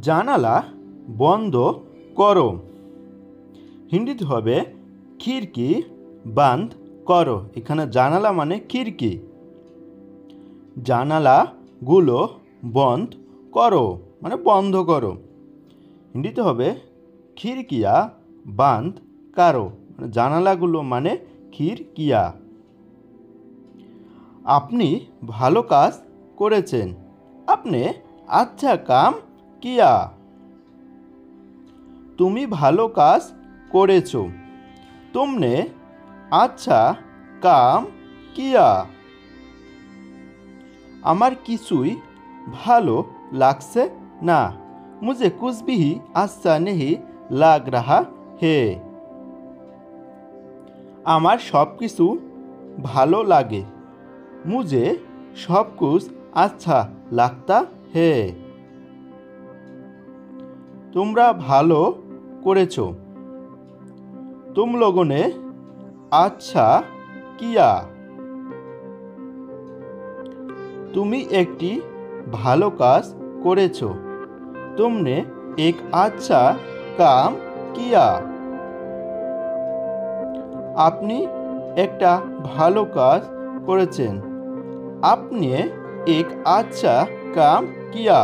জানালা বন্ধ করো। হিন্দিতে হবে খিড়কি বান্ধ করো। এখানে জানালা মানে খিড়কি। জানালাগুলো বন্ধ করো মানে বন্ধ করো। হিন্দিতে হবে খিড়কিয়া বান্ধ কারো, মানে জানালাগুলো মানে খিড়কিয়া। আপনি ভালো কাজ করেছেন। আপনি আচ্ছা কাম কিয়া। তুমি ভালো কাজ করেছো। तुमने अच्छा काम किया। আমার কিছুই ভালো লাগছে না। मुझे कुछ भी अच्छा नहीं लग रहा है। আমার সব কিছু ভালো লাগে। मुझे सब कुछ अच्छा लगता है। তোমরা ভালো করেছো। तुम लोगों ने अच्छा किया। তুমি একটি ভালো কাজ করেছো। तुमने एक अच्छा काम किया। আপনি একটা ভালো কাজ করেছেন। आपने एक अच्छा काम किया।